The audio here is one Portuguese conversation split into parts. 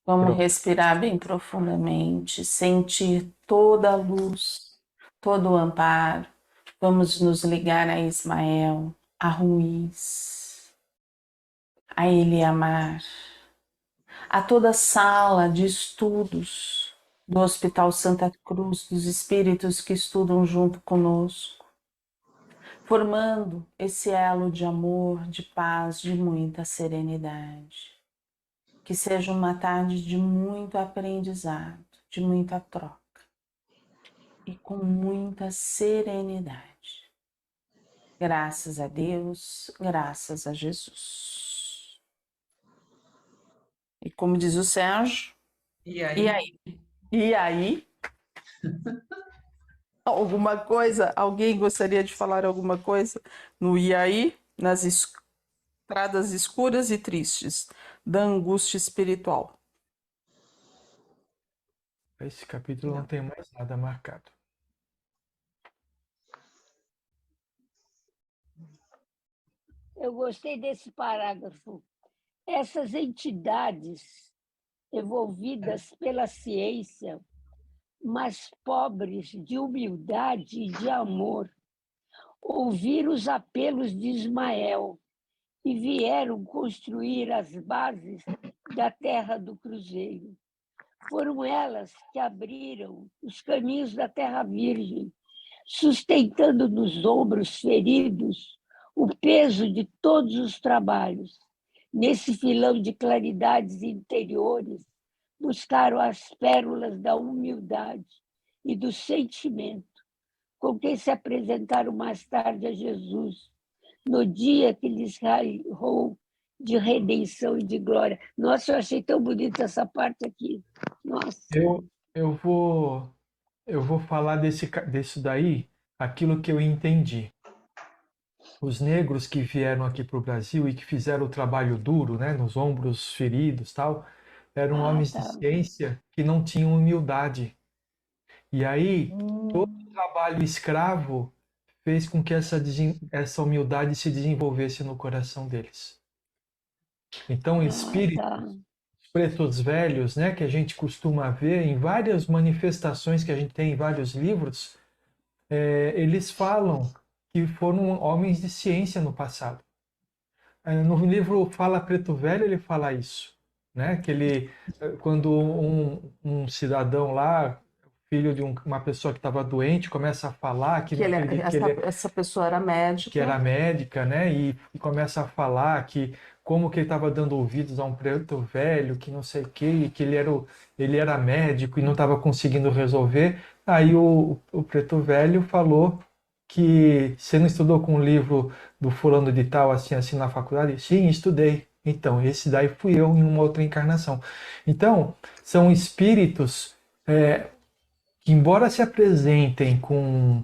Vamos respirar bem profundamente, sentir toda a luz, todo o amparo. Vamos nos ligar a Ismael, a Ruiz, a Eliamar, a toda a sala de estudos do Hospital Santa Cruz, dos espíritos que estudam junto conosco, formando esse elo de amor, de paz, de muita serenidade. Que seja uma tarde de muito aprendizado, de muita troca e com muita serenidade. Graças a Deus, graças a Jesus. E como diz o Sérgio, E e aí? aí? E aí? Alguma coisa? Alguém gostaria de falar alguma coisa no e aí? Nas estradas escuras e tristes da angústia espiritual. Esse capítulo não tem mais nada marcado. Eu gostei desse parágrafo. Essas entidades envolvidas pela ciência, mas pobres de humildade e de amor, ouviram os apelos de Ismael e vieram construir as bases da terra do Cruzeiro. Foram elas que abriram os caminhos da Terra Virgem, sustentando nos ombros feridos o peso de todos os trabalhos. Nesse filão de claridades interiores, buscaram as pérolas da humildade e do sentimento com que se apresentaram mais tarde a Jesus, no dia que lhes raiou de redenção e de glória. Nossa, eu achei tão bonita essa parte aqui. Nossa. Eu vou falar disso daí, aquilo que eu entendi. Os negros que vieram aqui para o Brasil e que fizeram o trabalho duro, né, nos ombros feridos, tal, eram homens de ciência que não tinham humildade. E aí, todo o trabalho escravo fez com que essa humildade se desenvolvesse no coração deles. Então, espíritos, pretos velhos, né, que a gente costuma ver em várias manifestações que a gente tem em vários livros, eles falam que foram homens de ciência no passado. No livro Fala Preto Velho, ele fala isso, né? Que ele, quando um cidadão lá, filho de uma pessoa que estava doente, começa a falar essa pessoa era médica. Que era médica, né? E começa a falar que como que ele estava dando ouvidos a um preto velho, que não sei o quê, que ele era médico e não estava conseguindo resolver. Aí o preto velho falou que você não estudou com o livro do fulano de tal, assim, assim, na faculdade? Sim, estudei. Então, esse daí fui eu em uma outra encarnação. Então, são espíritos que, embora se apresentem com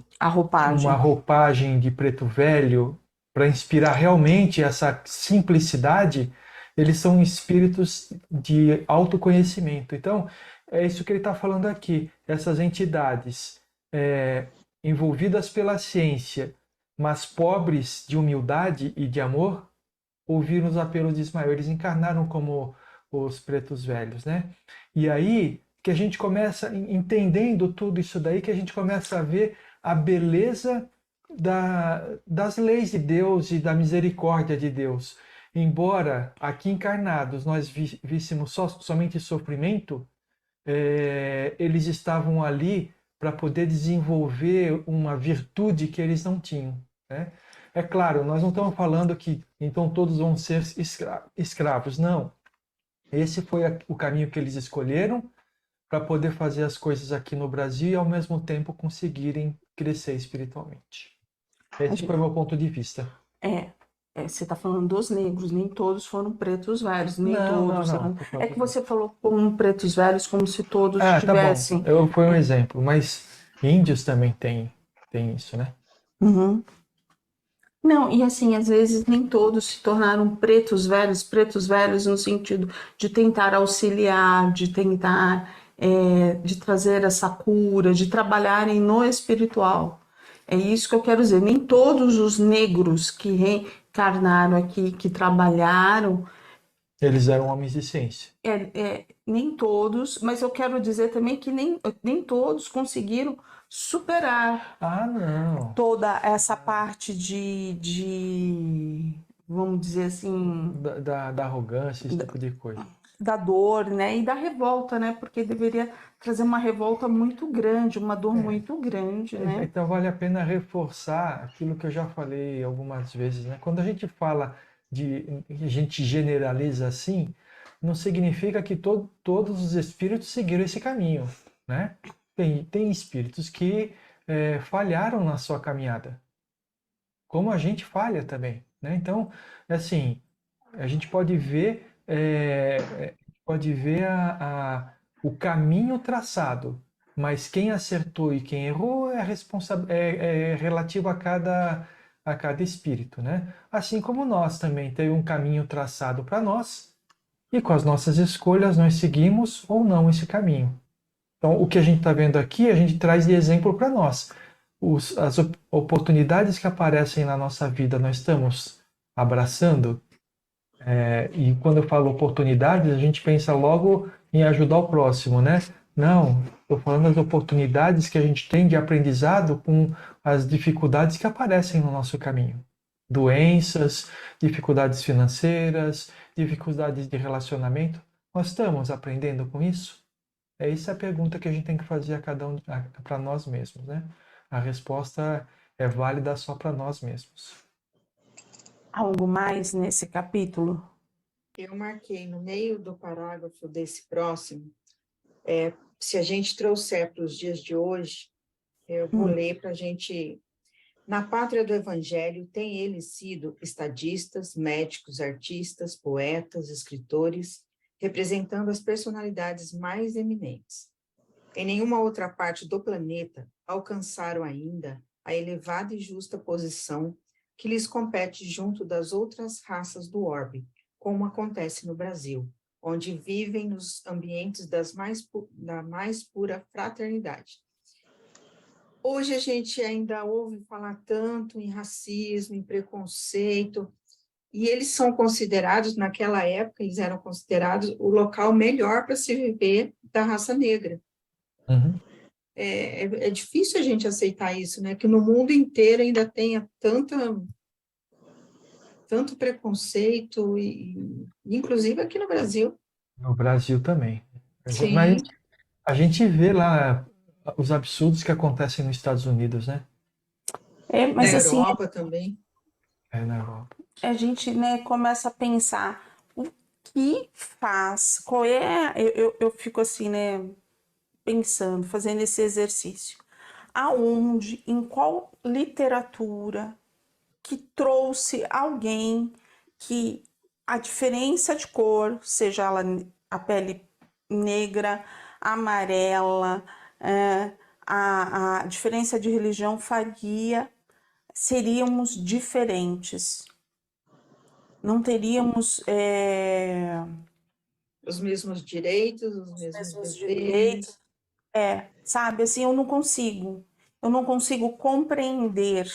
uma roupagem de preto velho, para inspirar realmente essa simplicidade, eles são espíritos de autoconhecimento. Então, é isso que ele está falando aqui. Essas entidades envolvidas pela ciência, mas pobres de humildade e de amor, ouviram os apelos de Ismael. Eles encarnaram como os pretos velhos, né? E aí que a gente começa, entendendo tudo isso daí, que a gente começa a ver a beleza das leis de Deus e da misericórdia de Deus. Embora aqui encarnados nós víssemos somente sofrimento, eles estavam ali para poder desenvolver uma virtude que eles não tinham, né? É claro, nós não estamos falando que então todos vão ser escravos, não. Esse foi o caminho que eles escolheram para poder fazer as coisas aqui no Brasil e ao mesmo tempo conseguirem crescer espiritualmente. Esse foi o meu ponto de vista. Você está falando dos negros, nem todos foram pretos velhos, nem todos. Não. É que você falou como pretos velhos, como se todos tivessem. Tá bom. Foi um exemplo, mas índios também tem isso, né? Uhum. Não, e assim, às vezes nem todos se tornaram pretos velhos no sentido de tentar auxiliar, de tentar de trazer essa cura, de trabalharem no espiritual. É isso que eu quero dizer. Nem todos os negros que reencarnaram aqui, que trabalharam, Eles eram homens de ciência. Nem todos, mas eu quero dizer também que nem todos conseguiram superar Ah, não. toda essa parte vamos dizer assim, Da arrogância, esse tipo de coisa. da dor, né? E da revolta, né? Porque deveria trazer uma revolta muito grande, uma dor muito grande, né? Então vale a pena reforçar aquilo que eu já falei algumas vezes, né? Quando a gente fala a gente generaliza assim, não significa que todos os espíritos seguiram esse caminho, né? Tem espíritos que falharam na sua caminhada, como a gente falha também, né? Então, assim, a gente pode ver o caminho traçado, mas quem acertou e quem errou é relativo a cada espírito, né? Assim como nós também tem um caminho traçado para nós, e com as nossas escolhas nós seguimos ou não esse caminho. Então, o que a gente está vendo aqui, a gente traz de exemplo para nós. As oportunidades que aparecem na nossa vida, nós estamos abraçando. E quando eu falo oportunidades, a gente pensa logo em ajudar o próximo, né? Não, estou falando das oportunidades que a gente tem de aprendizado com as dificuldades que aparecem no nosso caminho. Doenças, dificuldades financeiras, dificuldades de relacionamento. Nós estamos aprendendo com isso? Essa a pergunta que a gente tem que fazer a cada um, para nós mesmos, né? A resposta é válida só para nós mesmos. Algo mais nesse capítulo? Eu marquei no meio do parágrafo desse próximo, se a gente trouxer para os dias de hoje, eu vou ler para a gente. Na pátria do Evangelho, têm eles sido estadistas, médicos, artistas, poetas, escritores, representando as personalidades mais eminentes. Em nenhuma outra parte do planeta alcançaram ainda a elevada e justa posição que lhes compete junto das outras raças do orbe, como acontece no Brasil, onde vivem nos ambientes da mais pura fraternidade. Hoje a gente ainda ouve falar tanto em racismo, em preconceito, e eles são considerados, naquela época, eles eram considerados o local melhor para se viver da raça negra. Uhum. É difícil a gente aceitar isso, né? Que no mundo inteiro ainda tenha tanto preconceito, inclusive aqui no Brasil. No Brasil também. Mas Sim, a gente vê lá os absurdos que acontecem nos Estados Unidos, né? na Mas assim, Europa também. Na Europa. a gente, né, começa a pensar o que faz, qual é, eu fico assim, né, pensando, fazendo esse exercício. Aonde, em qual literatura que trouxe alguém que a diferença de cor, seja ela a pele negra, amarela, a diferença de religião seríamos diferentes. Não teríamos Os mesmos direitos, os mesmos mesmos deveres. direitos. Sabe, assim, eu não consigo compreender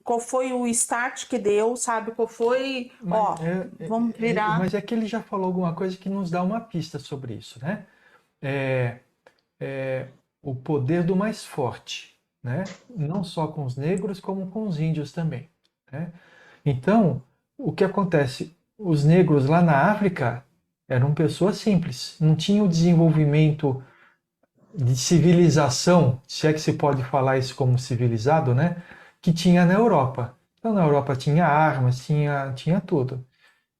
qual foi o start que deu, sabe, qual foi, vamos virar. Mas é que ele já falou alguma coisa que nos dá uma pista sobre isso, né? O poder do mais forte, né? Não só com os negros, como com os índios também, né? Então, o que acontece? Os negros lá na África eram pessoas simples, não tinham o desenvolvimento de civilização, se é que se pode falar isso como civilizado, né? Que tinha na Europa. Então, na Europa tinha armas, tinha tudo.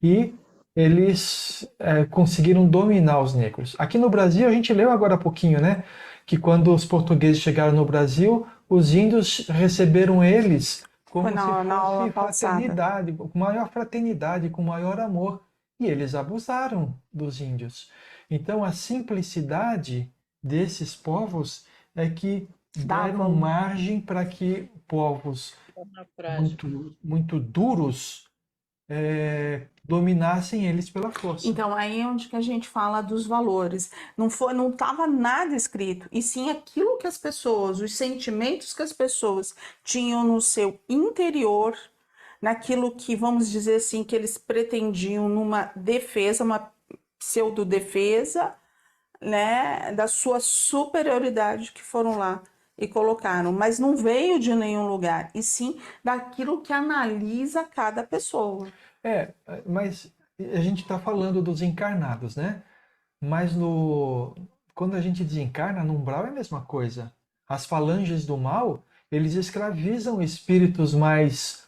E eles conseguiram dominar os negros. Aqui no Brasil, a gente leu agora há pouquinho, né? Que quando os portugueses chegaram no Brasil, os índios receberam eles como Foi se na aula fosse fraternidade, com maior fraternidade, com maior amor. E eles abusaram dos índios. Então, a simplicidade desses povos é que deram margem para que povos muito duros dominassem eles pela força. Então, aí é onde que a gente fala dos valores. Não estava nada escrito, e sim aquilo que as pessoas, os sentimentos que as pessoas tinham no seu interior, naquilo que, vamos dizer assim, que eles pretendiam numa defesa, uma pseudo-defesa, né, da sua superioridade que foram lá e colocaram, mas não veio de nenhum lugar, e sim daquilo que analisa cada pessoa. Mas a gente está falando dos encarnados, né? Mas quando a gente desencarna, no umbral é a mesma coisa. As falanges do mal, eles escravizam espíritos mais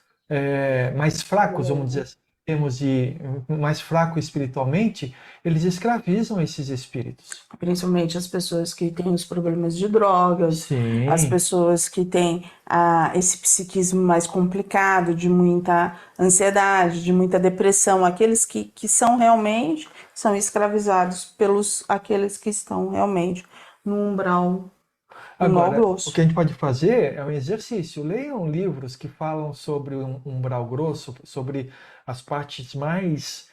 fracos, vamos dizer assim, em termos de mais fraco espiritualmente, eles escravizam esses espíritos. Principalmente as pessoas que têm os problemas de drogas, Sim. as pessoas que têm esse psiquismo mais complicado, de muita ansiedade, de muita depressão, aqueles que realmente são escravizados pelos aqueles que estão realmente no umbral Agora, o grosso. que a gente pode fazer é um exercício. Leiam livros que falam sobre um umbral grosso, sobre as partes mais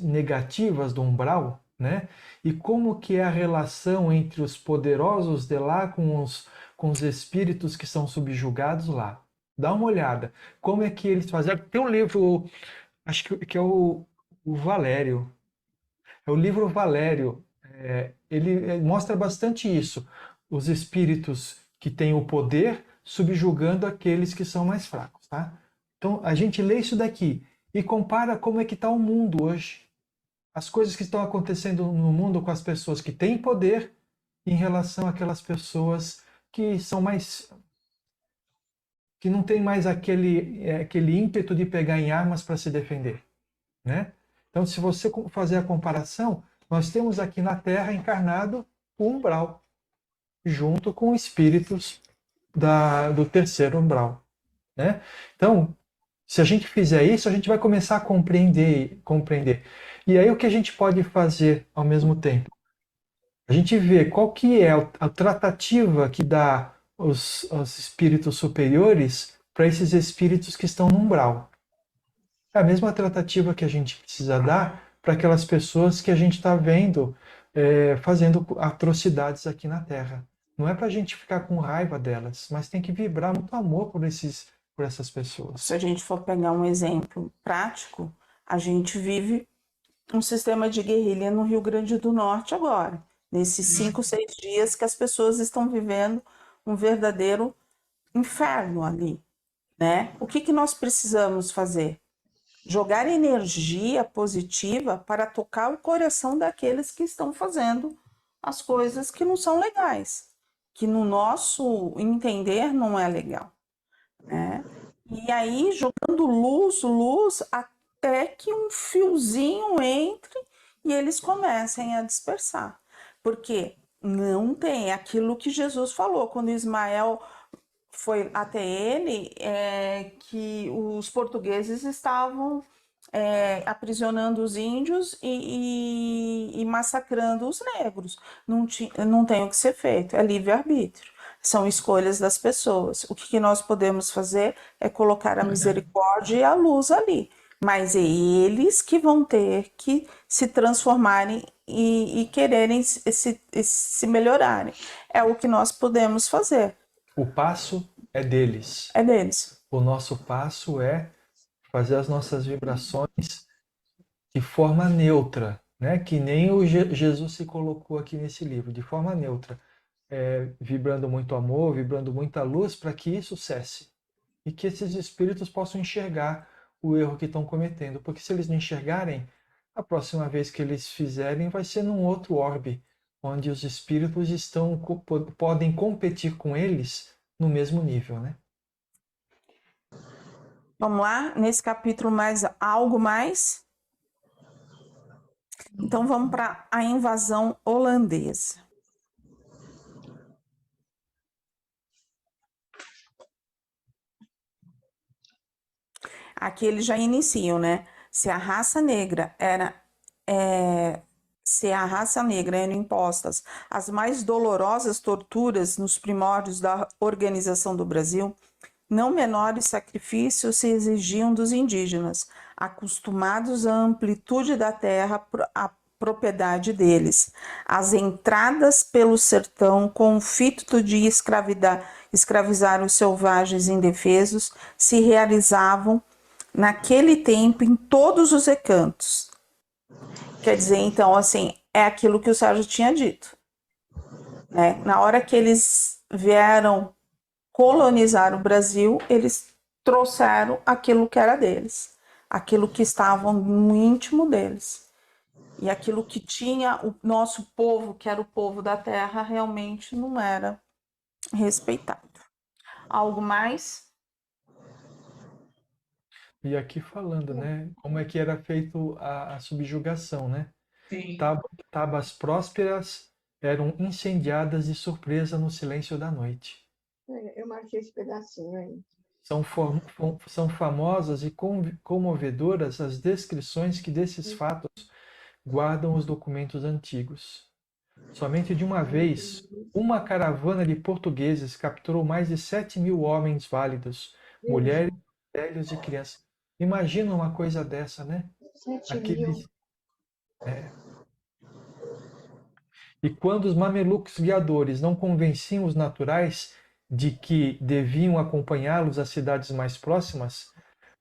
negativas do umbral, né? E como que é a relação entre os poderosos de lá com os espíritos que são subjugados lá. Dá uma olhada. Como é que eles fazem? Tem um livro, acho que é o Valério. É o livro Valério. Ele mostra bastante isso. Os espíritos que têm o poder subjugando aqueles que são mais fracos, tá? Então, a gente lê isso daqui e compara como é que está o mundo hoje. As coisas que estão acontecendo no mundo com as pessoas que têm poder em relação àquelas pessoas que são que não têm mais aquele ímpeto de pegar em armas para se defender, né? Então, se você fazer a comparação, nós temos aqui na Terra encarnado o umbral, junto com espíritos do terceiro umbral, né? Então, se a gente fizer isso, a gente vai começar a compreender. E aí o que a gente pode fazer ao mesmo tempo? A gente vê qual que é a tratativa que dá os espíritos superiores para esses espíritos que estão no umbral. É a mesma tratativa que a gente precisa dar para aquelas pessoas que a gente está vendo fazendo atrocidades aqui na Terra. Não é para a gente ficar com raiva delas, mas tem que vibrar muito amor por essas pessoas. Se a gente for pegar um exemplo prático, a gente vive um sistema de guerrilha no Rio Grande do Norte agora, nesses 5, 6 dias que as pessoas estão vivendo um verdadeiro inferno ali, né? O que nós precisamos fazer? Jogar energia positiva para tocar o coração daqueles que estão fazendo as coisas que não são legais, que no nosso entender não é legal, né? E aí jogando luz, até que um fiozinho entre e eles comecem a dispersar. Porque não tem aquilo que Jesus falou quando Ismael foi até ele, que os portugueses estavam aprisionando os índios e massacrando os negros. Não tem o que ser feito, é livre-arbítrio. São escolhas das pessoas. O que nós podemos fazer é colocar a misericórdia e a luz ali. Mas é eles que vão ter que se transformarem e quererem se melhorarem. É o que nós podemos fazer. O passo é deles. É deles. O nosso passo é fazer as nossas vibrações de forma neutra, né? Que nem o Jesus se colocou aqui nesse livro, de forma neutra. Vibrando muito amor, vibrando muita luz, para que isso cesse. E que esses espíritos possam enxergar o erro que estão cometendo. Porque se eles não enxergarem, a próxima vez que eles fizerem vai ser num outro orbe, onde os espíritos podem competir com eles no mesmo nível, né? Vamos lá, nesse capítulo algo mais? Então vamos para a invasão holandesa. Aqui eles já iniciam, né? Se a raça negra era impostas as mais dolorosas torturas nos primórdios da organização do Brasil, não menores sacrifícios se exigiam dos indígenas, acostumados à amplitude da terra propriedade deles. As entradas pelo sertão, com o fito de escravizar os selvagens indefesos, se realizavam naquele tempo em todos os recantos. Quer dizer, então, assim, é aquilo que o Sérgio tinha dito, né? Na hora que eles vieram colonizar o Brasil, eles trouxeram aquilo que era deles, aquilo que estava no íntimo deles. E aquilo que tinha o nosso povo, que era o povo da terra, realmente não era respeitado. Algo mais? E aqui falando, né, como é que era feito a subjugação, né? Sim. Tabas prósperas eram incendiadas de surpresa no silêncio da noite. Eu marquei esse pedacinho aí. São famosas e comovedoras as descrições que desses fatos guardam os documentos antigos. Somente de uma vez, uma caravana de portugueses capturou mais de 7.000 homens válidos, mulheres, velhos e crianças. Imagina uma coisa dessa, né? 7.000. E quando os mamelucos guiadores não convenciam os naturais de que deviam acompanhá-los às cidades mais próximas,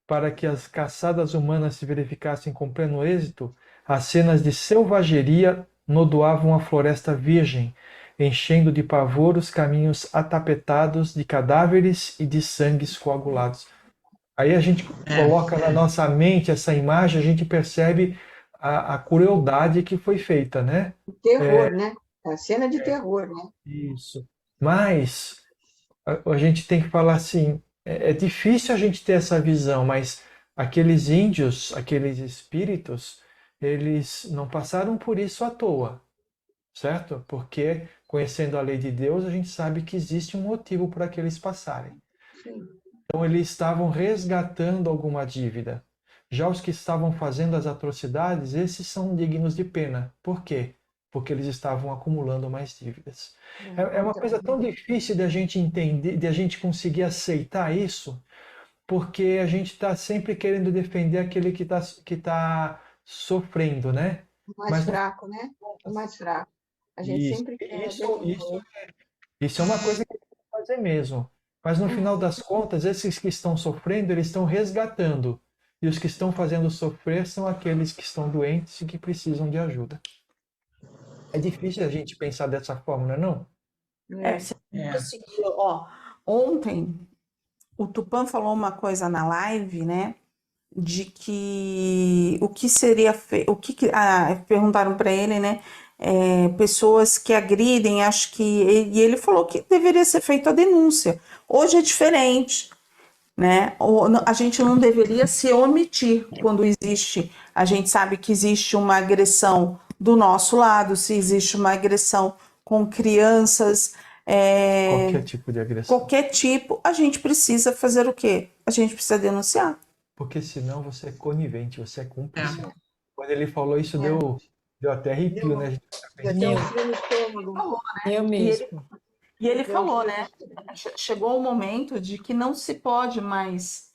para que as caçadas humanas se verificassem com pleno êxito, as cenas de selvageria nodoavam a floresta virgem, enchendo de pavor os caminhos atapetados de cadáveres e de sangues coagulados. Aí a gente coloca na nossa mente essa imagem, a gente percebe a crueldade que foi feita, né? Terror, né? A cena de terror, né? Isso. Mas a gente tem que falar assim, é difícil a gente ter essa visão, mas aqueles índios, aqueles espíritos, eles não passaram por isso à toa, certo? Porque conhecendo a lei de Deus, a gente sabe que existe um motivo para que eles passarem. Sim. Então eles estavam resgatando alguma dívida. Já os que estavam fazendo as atrocidades, esses são dignos de pena. Por quê? Porque eles estavam acumulando mais dívidas. É uma coisa tão difícil de a gente entender, de a gente conseguir aceitar isso, porque a gente está sempre querendo defender aquele que tá sofrendo, né? O mais Mas fraco, né? O mais fraco. A gente isso, sempre quer isso, defender. isso é uma coisa que tem que fazer mesmo. Mas no final das contas, esses que estão sofrendo, eles estão resgatando. E os que estão fazendo sofrer são aqueles que estão doentes e que precisam de ajuda. É difícil a gente pensar dessa forma, não é não? Se a gente conseguir, ó, ontem o Tupã falou uma coisa na live, né? De que o que seria perguntaram para ele, né? Pessoas que agridem, acho que e ele falou que deveria ser feita a denúncia. Hoje é diferente, né? A gente não deveria se omitir quando existe. A gente sabe que existe uma agressão do nosso lado, se existe uma agressão com crianças, Qualquer tipo de agressão. qualquer tipo, a gente precisa fazer o quê? A gente precisa denunciar. Porque senão você é conivente, você é cúmplice. Quando ele falou isso, deu até arrepio, né? A gente fica Já pensando, tem um frio no estômago. Eu mesmo. E ele Deu um falou, frio no né? estômago. Chegou o momento de que não se pode mais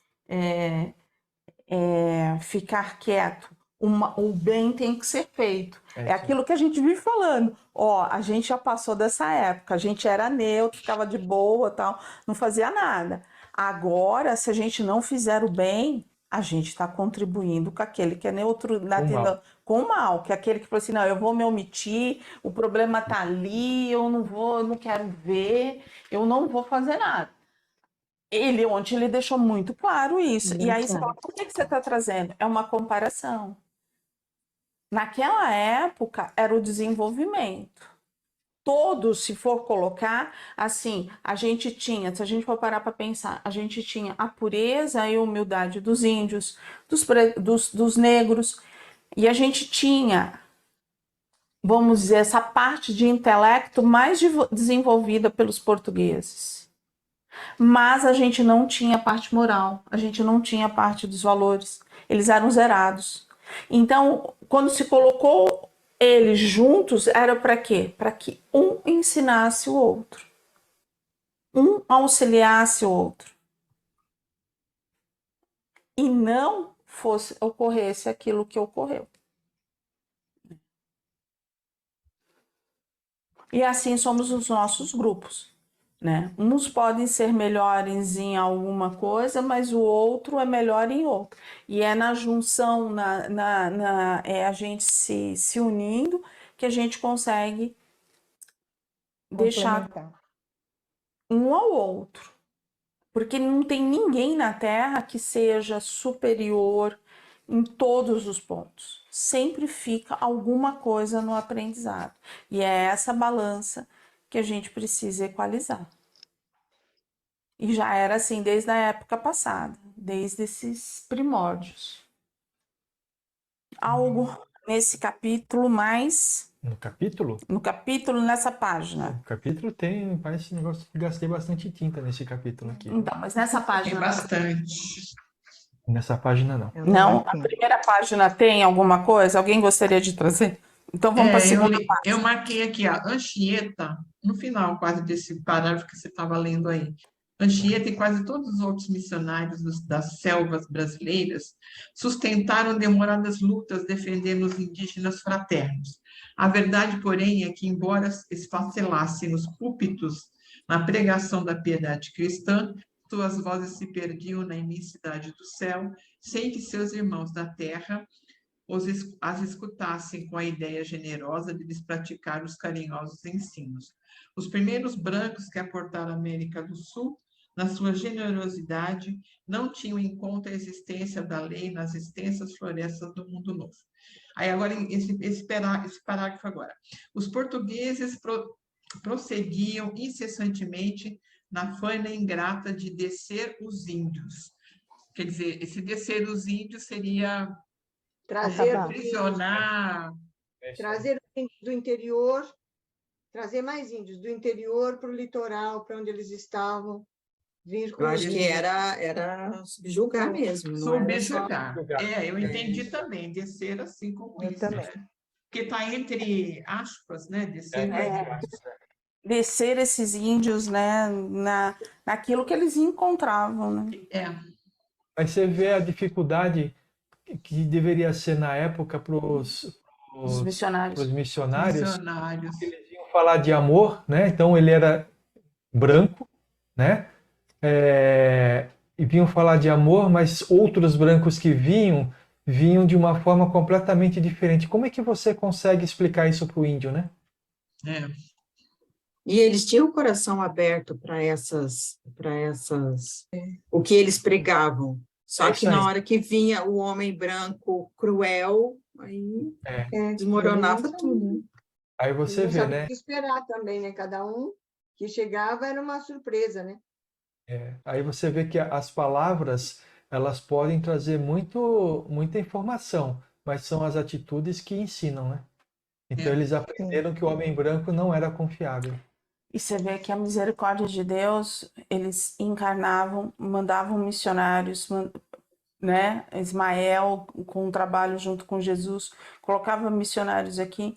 ficar quieto. O bem tem que ser feito. É aquilo que a gente vive falando. Ó, a gente já passou dessa época. A gente era neutro, ficava de boa, tal, não fazia nada. Agora, se a gente não fizer o bem, a gente está contribuindo com aquele que é neutro, com o mal, que é aquele que falou assim, não, eu vou me omitir, o problema tá ali, eu não vou, eu não quero ver, eu não vou fazer nada. Ontem ele deixou muito claro isso. E aí você fala, por que você está trazendo? É uma comparação. Naquela época era o desenvolvimento. Todos, se for colocar, assim, a gente tinha, se a gente for parar para pensar, a gente tinha a pureza e a humildade dos índios, dos negros, e a gente tinha, vamos dizer, essa parte de intelecto mais desenvolvida pelos portugueses. Mas a gente não tinha a parte moral, a gente não tinha a parte dos valores, eles eram zerados. Então, quando se colocou eles juntos, era para quê? Para que um ensinasse o outro, um auxiliasse o outro, e não ocorresse aquilo que ocorreu. E assim somos os nossos grupos, né? Uns podem ser melhores em alguma coisa, mas o outro é melhor em outra. E é na junção, é a gente se unindo que a gente consegue deixar Complementar. um ao outro. Porque não tem ninguém na Terra que seja superior em todos os pontos. Sempre fica alguma coisa no aprendizado. E é essa balança que a gente precisa equalizar. E já era assim desde a época passada, desde esses primórdios. Algo nesse capítulo mais. No capítulo? No capítulo, nessa página. O capítulo tem, parece um negócio que gastei bastante tinta nesse capítulo aqui. Então, mas nessa Tem página. bastante. Nessa página não. Eu Não, a marquei. primeira página tem alguma coisa? Alguém gostaria de trazer? Então vamos para a segunda Eu página. marquei aqui a Anchieta, no final quase desse parágrafo que você estava lendo aí. Anchieta e quase todos os outros missionários das selvas brasileiras sustentaram demoradas lutas defendendo os indígenas fraternos. A verdade, porém, é que, embora esfacelassem nos púlpitos na pregação da piedade cristã, suas vozes se perdiam na imensidade do céu, sem que seus irmãos da terra as escutassem com a ideia generosa de lhes praticar os carinhosos ensinos. Os primeiros brancos que aportaram a América do Sul, na sua generosidade, não tinham em conta a existência da lei nas extensas florestas do Mundo Novo. Aí agora, esse parágrafo agora. Os portugueses prosseguiam incessantemente na faina ingrata de descer os índios. Quer dizer, esse descer os índios seria Trazer, aprisionar. trazer os índios do interior, trazer mais índios do interior para o litoral, para onde eles estavam, vir com Eu os acho que índios. era subjugar mesmo, não era só... Subjugar. Eu entendi também, descer assim como Eu isso, também. né? Porque está entre aspas, né? Descer Descer esses índios, né, naquilo que eles encontravam, né? Aí você vê a dificuldade que deveria ser na época para Os missionários. missionários. missionários. Eles iam falar de amor, né? Então ele era branco, né? E vinham falar de amor, mas outros brancos que vinham de uma forma completamente diferente. Como é que você consegue explicar isso para o índio, né? E eles tinham o coração aberto para o que eles pregavam. Só que na hora que vinha o homem branco cruel, aí desmoronava eles não tudo. Né? Aí você Não vê, sabia né? o que esperar também, né? Cada um que chegava era uma surpresa, né? Aí você vê que as palavras, elas podem trazer muita informação, mas são as atitudes que ensinam, né? Então eles aprenderam que o homem branco não era confiável. E você vê que a misericórdia de Deus, eles encarnavam, mandavam missionários, né? Ismael, com o trabalho junto com Jesus, colocava missionários aqui,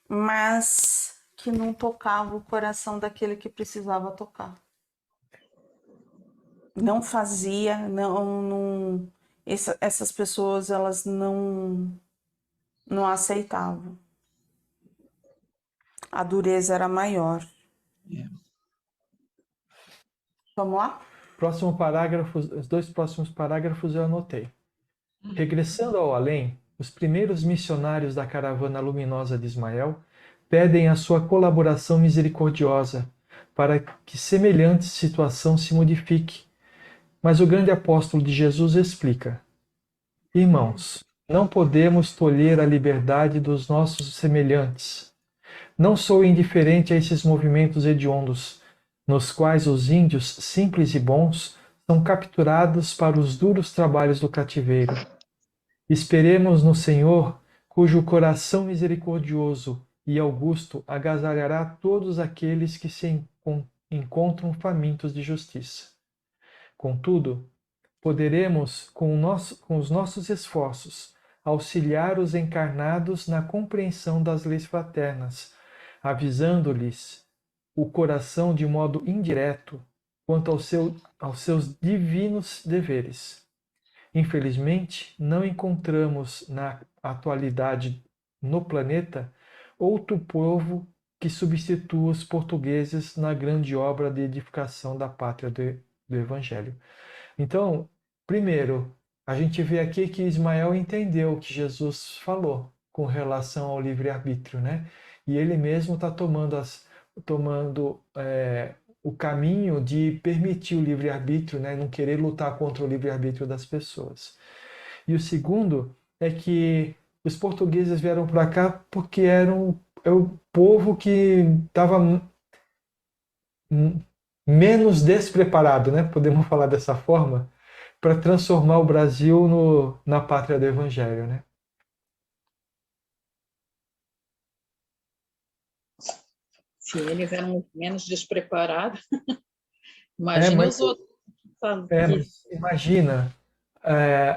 mas que não tocava o coração daquele que precisava tocar. Não fazia, essas pessoas, elas não aceitavam. A dureza era maior. Vamos lá? Próximo parágrafo, os 2 próximos parágrafos eu anotei. Regressando ao além, os primeiros missionários da caravana luminosa de Ismael pedem a sua colaboração misericordiosa para que semelhante situação se modifique. Mas o grande apóstolo de Jesus explica: Irmãos, não podemos tolher a liberdade dos nossos semelhantes. Não sou indiferente a esses movimentos hediondos, nos quais os índios simples e bons são capturados para os duros trabalhos do cativeiro. Esperemos no Senhor, cujo coração misericordioso e augusto agasalhará todos aqueles que se encontram famintos de justiça. Contudo, poderemos, com os nossos esforços, auxiliar os encarnados na compreensão das leis fraternas, avisando-lhes o coração de modo indireto quanto aos seus divinos deveres. Infelizmente, não encontramos na atualidade no planeta outro povo que substitua os portugueses na grande obra de edificação da pátria do Evangelho. Então, primeiro, a gente vê aqui que Ismael entendeu o que Jesus falou com relação ao livre-arbítrio, né? E ele mesmo está tomando o caminho de permitir o livre-arbítrio, né? Não querer lutar contra o livre-arbítrio das pessoas. E o segundo é que os portugueses vieram para cá porque é o povo que estava menos despreparado, né? Podemos falar dessa forma, para transformar o Brasil na pátria do Evangelho, né? Se eles eram menos despreparados, imagine os outros. Mas imagina,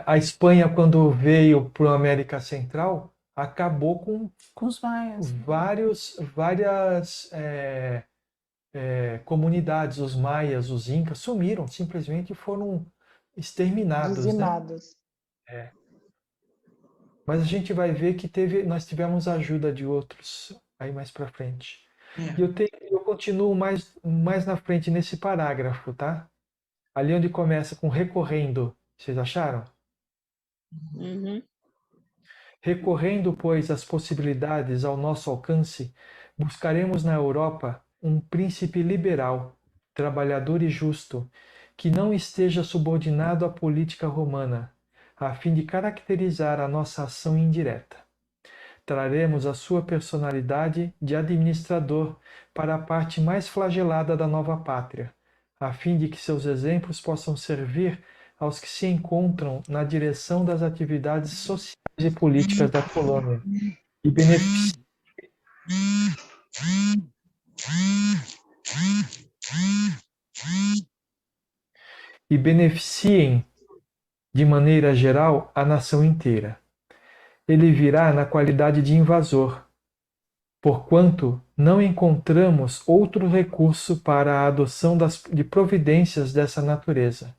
a Espanha, quando veio para a América Central, acabou Com os maias. várias comunidades. Os maias, os incas, sumiram, simplesmente foram exterminados, né? Dizimados. Mas a gente vai ver que nós tivemos a ajuda de outros aí mais para frente. E eu continuo mais na frente nesse parágrafo, tá? Ali onde começa com recorrendo. Vocês acharam? Uhum. Recorrendo, pois, às possibilidades ao nosso alcance, buscaremos na Europa um príncipe liberal, trabalhador e justo, que não esteja subordinado à política romana, a fim de caracterizar a nossa ação indireta. Traremos a sua personalidade de administrador para a parte mais flagelada da nova pátria, a fim de que seus exemplos possam servir aos que se encontram na direção das atividades sociais e políticas da colônia e beneficiem de maneira geral a nação inteira. Ele virá na qualidade de invasor, porquanto não encontramos outro recurso para a adoção de providências dessa natureza.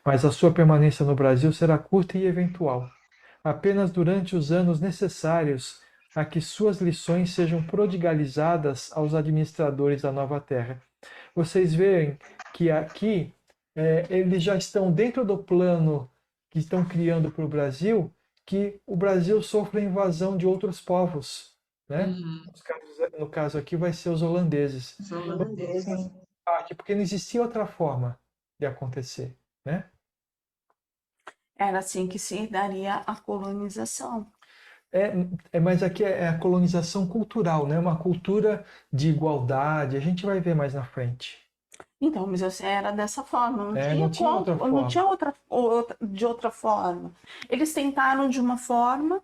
Mas a sua permanência no Brasil será curta e eventual, apenas durante os anos necessários a que suas lições sejam prodigalizadas aos administradores da nova terra. Vocês veem que aqui eles já estão dentro do plano que estão criando para o Brasil, que o Brasil sofre a invasão de outros povos, né? Uhum. No caso aqui vai ser os holandeses. Os holandeses. Porque não existia outra forma de acontecer, né? Era assim que se daria a colonização. Mas aqui é a colonização cultural, né? Uma cultura de igualdade. A gente vai ver mais na frente. Então, mas era dessa forma, Não tinha outra forma. Não tinha de outra forma. Eles tentaram de uma forma,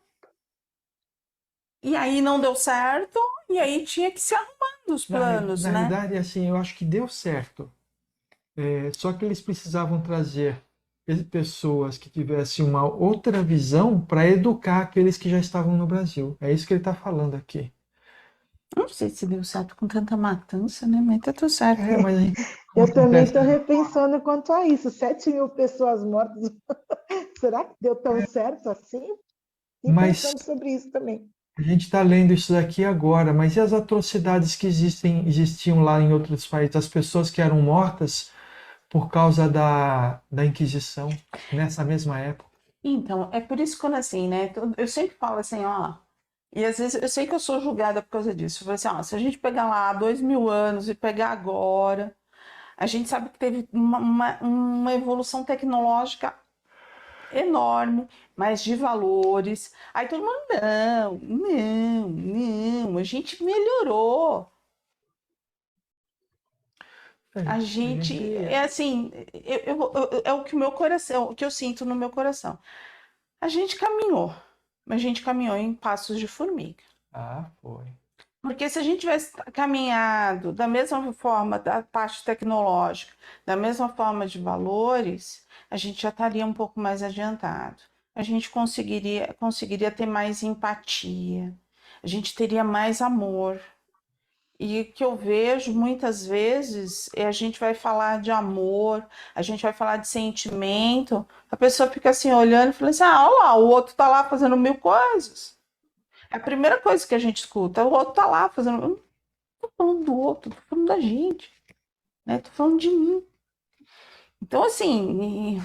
e aí não deu certo, e aí tinha que se arrumando os planos, na né? realidade, assim, eu acho que deu certo. Só que eles precisavam trazer pessoas que tivessem uma outra visão para educar aqueles que já estavam no Brasil. É isso que ele está falando aqui. Não sei se deu certo com tanta matança, né? Mas tá tudo certo. Mas eu também estou repensando quanto a isso. 7.000 pessoas mortas. Será que deu tão certo assim? E pensando sobre isso também. A gente está lendo isso daqui agora, mas e as atrocidades que existiam lá em outros países? As pessoas que eram mortas por causa da Inquisição, nessa mesma época. Então, é por isso que assim, né? Eu sempre falo assim, ó. E às vezes eu sei que eu sou julgada por causa disso. Eu falo assim, ó, se a gente pegar lá 2.000 anos e pegar agora, a gente sabe que teve uma evolução tecnológica enorme, mas de valores. Aí todo mundo, não, a gente melhorou. A gente, é assim, é o que o meu coração, o que eu sinto no meu coração. A gente caminhou, mas a gente caminhou em passos de formiga. Foi. Porque se a gente tivesse caminhado da mesma forma da parte tecnológica, da mesma forma de valores, a gente já estaria um pouco mais adiantado. A gente conseguiria ter mais empatia, a gente teria mais amor. E o que eu vejo muitas vezes é a gente vai falar de amor, a gente vai falar de sentimento, a pessoa fica assim olhando e fala assim, olha lá, o outro tá lá fazendo 1.000 coisas. É a primeira coisa que a gente escuta, o outro tá lá fazendo... Tô falando do outro, tô falando da gente, né? Tô falando de mim. Então, assim,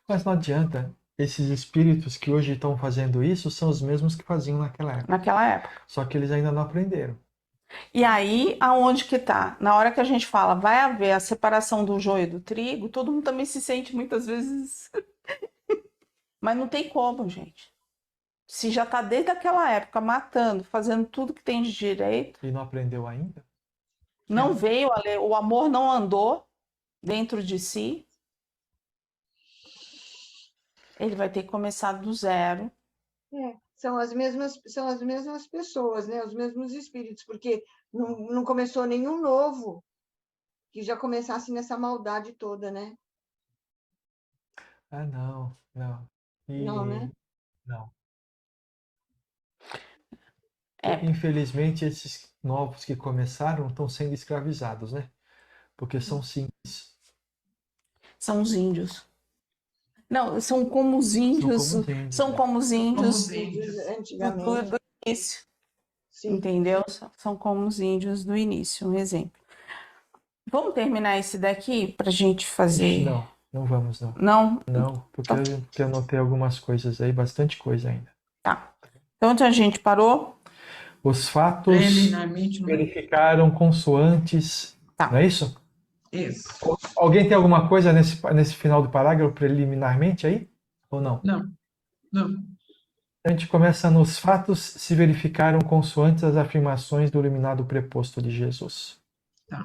Mas não adianta. Esses espíritos que hoje estão fazendo isso são os mesmos que faziam naquela época. naquela época. Só que eles ainda não aprenderam. E aí, aonde que tá? Na hora que a gente fala, vai haver a separação do joio e do trigo, todo mundo também se sente muitas vezes. Mas não tem como, gente. Se já tá desde aquela época matando, fazendo tudo que tem de direito, E não aprendeu ainda? não veio, o amor não andou dentro de si, ele vai ter que começar do zero. São as mesmas pessoas, né? Os mesmos espíritos, porque não começou nenhum novo que já começasse nessa maldade toda, né? Ah, não, não. Não, né? Não. É, Infelizmente, esses novos que começaram estão sendo escravizados, né? Porque são simples. são os índios. Não, são como os índios, São como os índios, são né? como os índios Antigamente. do início, Sim. entendeu? São como os índios do início, um exemplo. Vamos terminar esse daqui para a gente fazer. Não, não vamos, não. Não? Não, porque eu anotei algumas coisas aí, bastante coisa ainda. Tá. Então, onde a gente parou? Os fatos Preliminarmente, não é? verificaram consoantes. Tá. Não é isso? Isso. Alguém tem alguma coisa nesse final do parágrafo preliminarmente aí? Ou não? Não, não. A gente começa nos fatos se verificaram consoantes as afirmações do iluminado preposto de Jesus. Tá.